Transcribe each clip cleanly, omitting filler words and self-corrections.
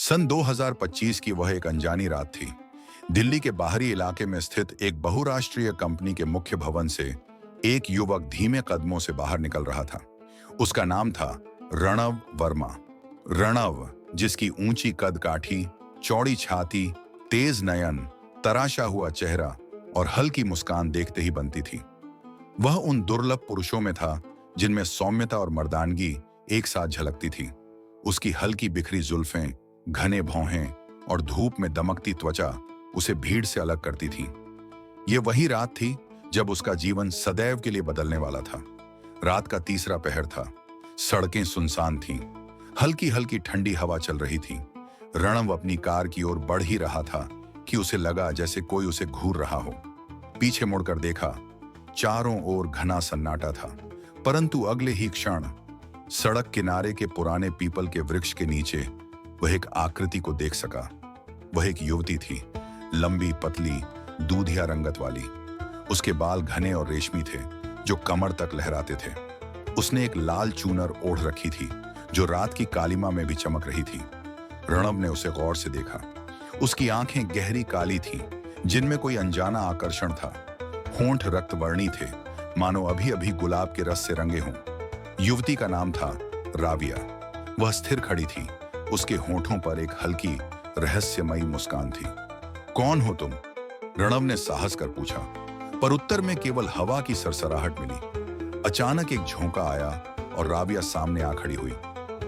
सन 2025 की वह एक अनजानी रात थी। दिल्ली के बाहरी इलाके में स्थित एक बहुराष्ट्रीय कंपनी के मुख्य भवन से एक युवक धीमे कदमों से बाहर निकल रहा था। उसका नाम था रणव वर्मा। रणव, जिसकी ऊंची कद काठी, चौड़ी छाती, तेज नयन, तराशा हुआ चेहरा और हल्की मुस्कान देखते ही बनती थी। वह उन दुर्लभ पुरुषों में था जिनमें सौम्यता और मर्दानगी एक साथ झलकती थी। उसकी हल्की बिखरी जुल्फें, घने भौहें और धूप में दमकती त्वचा उसे भीड़ से अलग करती थी। ये वही रात थी जब उसका जीवन सदैव के लिए बदलने वाला था। रात का तीसरा पहर था। सड़कें सुनसान थीं। हल्की हल्की ठंडी हवा चल रही थी। रणव अपनी कार की ओर बढ़ ही रहा था कि उसे लगा जैसे कोई उसे घूर रहा हो। पीछे मुड़कर देखा। चारों ओर घना सन्नाटा था, परंतु अगले ही क्षण सड़क किनारे के पुराने पीपल के वृक्ष के नीचे वह एक आकृति को देख सका। वह एक युवती थी, लंबी, पतली, दूधिया रंगत वाली। उसके बाल घने और रेशमी थे जो कमर तक लहराते थे। उसने एक लाल चूनर ओढ़ रखी थी जो रात की कालिमा में भी चमक रही थी। रणव ने उसे गौर से देखा। उसकी आंखें गहरी काली थीं, जिनमें कोई अनजाना आकर्षण था। होंठ रक्तवर्णी थे, मानो अभी अभी गुलाब के रस से रंगे हों। युवती का नाम था राविया। वह स्थिर खड़ी थी। उसके होठों पर एक हल्की रहस्यमयी मुस्कान थी। कौन हो तुम? रणव ने साहस कर पूछा, पर उत्तर में केवल हवा की सरसराहट मिली। अचानक एक झोंका आया और राविया सामने आ खड़ी हुई,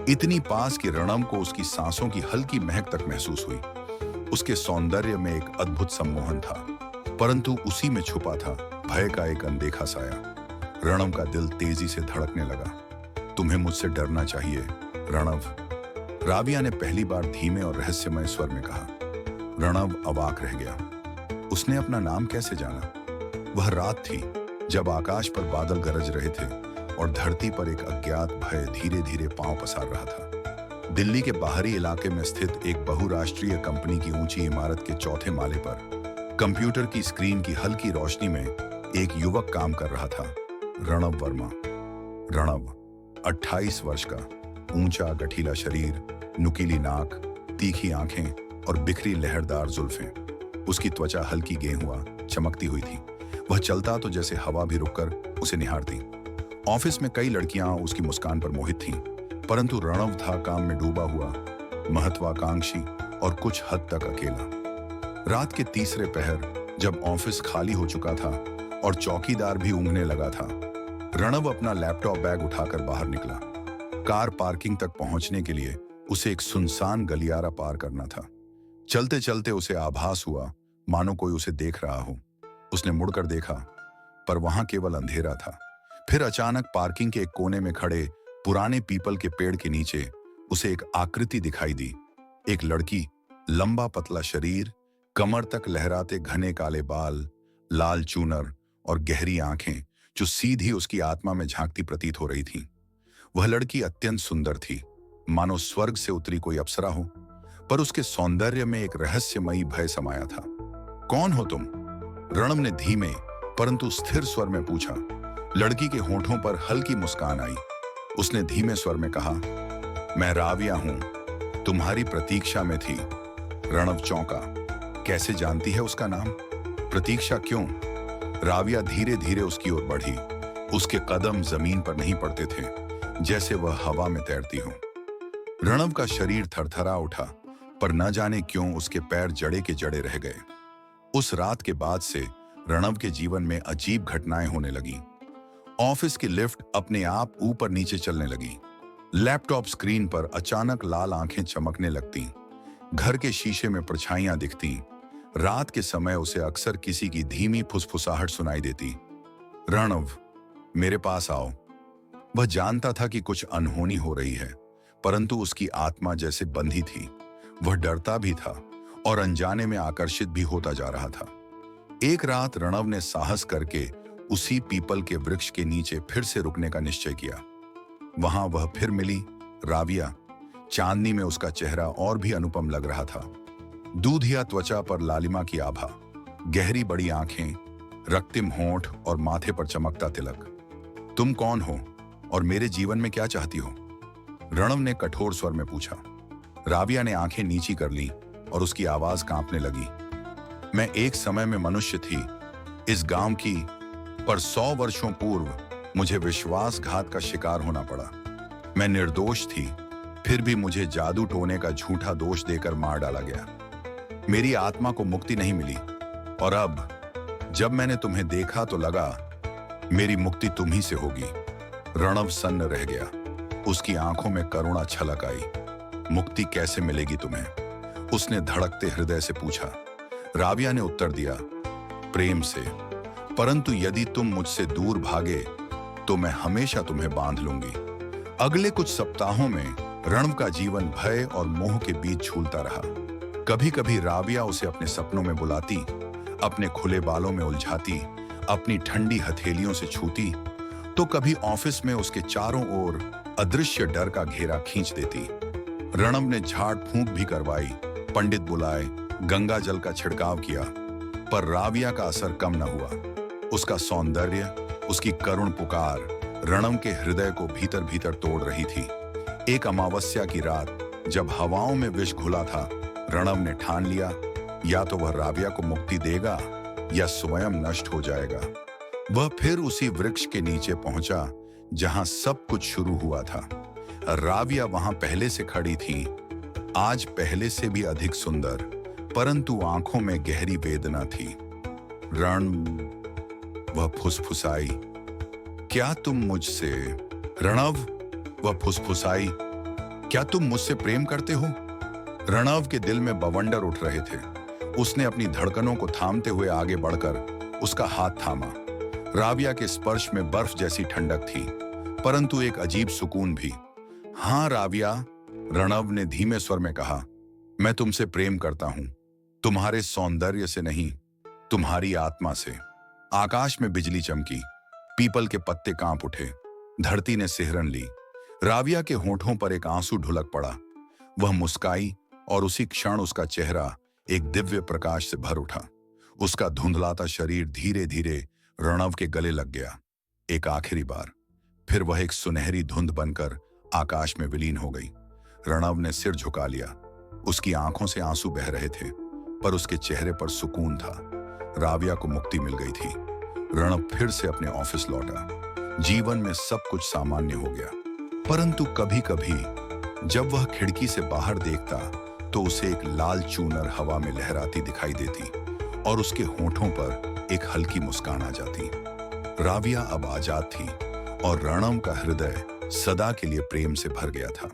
इतनी पास कि रणव को उसकी सांसों की हल्की महक तक महसूस हुई। उसके सौंदर्य में एक अद्भुत सम्मोहन था, परंतु उसी में छुपा था भय का एक अनदेखा साया। रणव का दिल तेजी से धड़कने लगा। तुम्हें मुझसे डरना चाहिए, रणव, राविया ने पहली बार धीमे और रहस्यमय स्वर में कहा। रणव अवाक रह गया। उसने अपना नाम कैसे जाना? वह रात थी जब आकाश पर बादल गरज रहे थे और धरती पर एक अज्ञात भय धीरे धीरे पांव पसार रहा था। दिल्ली के बाहरी इलाके में स्थित एक बहुराष्ट्रीय कंपनी की ऊंची इमारत के चौथे माले पर कंप्यूटर की स्क्रीन की हल्की रोशनी में एक युवक काम कर रहा था। रणव वर्मा। रणव 28 वर्ष का, ऊंचा गठीला शरीर, नुकीली नाक, तीखी आंखें और बिखरी लहरदार जुल्फें। उसकी त्वचा हल्की गेहुआ चमकती हुई थी। वह चलता तो जैसे हवा भी रुककर उसे निहारती। ऑफिस में कई लड़कियां उसकी मुस्कान पर मोहित थीं, परंतु रणव था काम में डूबा हुआ, महत्वाकांक्षी और कुछ हद तक अकेला। रात के तीसरे पहर जब ऑफिस खाली हो चुका था और चौकीदार भी ऊँघने लगा था, रणव अपना लैपटॉप बैग उठाकर बाहर निकला। कार पार्किंग तक पहुंचने के लिए उसे एक सुनसान गलियारा पार करना था। चलते चलते उसे आभास हुआ मानो कोई उसे देख रहा हो। उसने मुड़कर देखा, पर वहां केवल अंधेरा था। फिर अचानक पार्किंग के एक कोने में खड़े पुराने पीपल के पेड़ के नीचे उसे एक आकृति दिखाई दी। एक लड़की, लंबा पतला शरीर, कमर तक लहराते घने काले बाल, लाल चूनर और गहरी आंखें जो सीधी उसकी आत्मा में झांकती प्रतीत हो रही थी। वह लड़की अत्यंत सुंदर थी, मानो स्वर्ग से उतरी कोई अप्सरा हो, पर उसके सौंदर्य में एक रहस्यमयी भय समाया था। कौन हो तुम? रणव ने धीमे परंतु स्थिर स्वर में पूछा। लड़की के होठों पर हल्की मुस्कान आई। उसने धीमे स्वर में कहा, मैं राविया हूं, तुम्हारी प्रतीक्षा में थी। रणव चौंका। कैसे जानती है उसका नाम? प्रतीक्षा क्यों? राविया धीरे धीरे उसकी ओर बढ़ी। उसके कदम जमीन पर नहीं पड़ते थे, जैसे वह हवा में तैरती हो। रणव का शरीर थरथरा उठा, पर न जाने क्यों उसके पैर जड़े के जड़े रह गए। उस रात के बाद से रणव के जीवन में अजीब घटनाएं होने लगी। ऑफिस की लिफ्ट अपने आप ऊपर नीचे चलने लगी। लैपटॉप स्क्रीन पर अचानक लाल आंखें चमकने लगती। घर के शीशे में परछाइयां दिखती। रात के समय उसे अक्सर किसी की धीमी फुसफुसाहट सुनाई देती। रणव, मेरे पास आओ। वह जानता था कि कुछ अनहोनी हो रही है, परंतु उसकी आत्मा जैसे बंधी थी। वह डरता भी था और अनजाने में आकर्षित भी होता जा रहा था। एक रात रणव ने साहस करके उसी पीपल के वृक्ष के नीचे फिर से रुकने का निश्चय किया। वहां वह फिर मिली, राविया। चांदनी में उसका चेहरा और भी अनुपम लग रहा था। दूधिया त्वचा पर लालिमा की आभा, गहरी बड़ी आंखें, रक्तिम होंठ और माथे पर चमकता तिलक। तुम कौन हो और मेरे जीवन में क्या चाहती हो? रणव ने कठोर स्वर में पूछा। राबिया ने आंखें नीची कर ली और उसकी आवाज कांपने लगी। मैं एक समय में मनुष्य थी, इस गांव की, पर 100 वर्षों पूर्व मुझे विश्वासघात का शिकार होना पड़ा। मैं निर्दोष थी, फिर भी मुझे जादू टोने का झूठा दोष देकर मार डाला गया। मेरी आत्मा को मुक्ति नहीं मिली, और अब जब मैंने तुम्हें देखा तो लगा मेरी मुक्ति तुम ही से होगी। रणव सन्न रह गया। उसकी आंखों में करुणा छलक आई। मुक्ति कैसे मिलेगी तुम्हें? उसने धड़कते हृदय से पूछा। राबिया ने उत्तर दिया, प्रेम से। परंतु यदि तुम मुझसे दूर भागे तो मैं हमेशा तुम्हें बांध लूंगी। अगले कुछ सप्ताहों में रणव का जीवन भय और मोह के बीच झूलता रहा। कभी कभी राबिया उसे अपने सपनों में बुलाती, अपने खुले बालों में उलझाती, अपनी ठंडी हथेलियों से छूती, तो कभी ऑफिस में उसके चारों ओर अदृश्य डर का घेरा खींच देती। रणव ने झाड़ फूंक भी करवाई, पंडित बुलाए, गंगा जल का छिड़काव किया, पर राबिया का असर कम न हुआ। उसका सौंदर्य, उसकी करुण पुकार रणव के हृदय को भीतर भीतर तोड़ रही थी। एक अमावस्या की रात जब हवाओं में विष घुला था, रणव ने ठान लिया, या तो वह राबिया को मुक्ति देगा या स्वयं नष्ट हो जाएगा। वह फिर उसी वृक्ष के नीचे पहुंचा जहां सब कुछ शुरू हुआ था। राबिया वहां पहले से खड़ी थी, आज पहले से भी अधिक सुंदर, परंतु आंखों में गहरी वेदना थी। रण, वह फुसफुसाई, क्या तुम मुझसे? रणव, वह फुसफुसाई, क्या तुम मुझसे प्रेम करते हो? रणव के दिल में बवंडर उठ रहे थे। उसने अपनी धड़कनों को थामते हुए आगे बढ़कर उसका हाथ थामा। राबिया के स्पर्श में बर्फ जैसी ठंडक थी, परंतु एक अजीब सुकून भी। हाँ राबिया, रणव ने धीमे स्वर में कहा, मैं तुमसे प्रेम करता हूं, तुम्हारे सौंदर्य से नहीं, तुम्हारी आत्मा से। आकाश में बिजली चमकी, पीपल के पत्ते कांप उठे, धरती ने सिहरन ली। राबिया के होठों पर एक आंसू ढुलक पड़ा। वह मुस्काई और उसी क्षण उसका चेहरा एक दिव्य प्रकाश से भर उठा। उसका धुंधलाता शरीर धीरे धीरे रणव के गले लग गया। एक आखिरी बार, फिर वह एक सुनहरी धुंध बनकर आकाश में विलीन हो गई। रणव ने सिर झुका लिया। उसकी आंखों से आंसू बह रहे थे, पर उसके चेहरे पर सुकून था। राबिया को मुक्ति मिल गई थी। रणव फिर से अपने ऑफिस लौटा। जीवन में सब कुछ सामान्य हो गया, परंतु कभी कभी जब वह खिड़की से बाहर देखता तो उसे एक लाल चूनर हवा में लहराती दिखाई देती और उसके होठों पर एक हल्की मुस्कान आ जाती। राबिया अब आजाद थी और रणव का हृदय सदा के लिए प्रेम से भर गया था।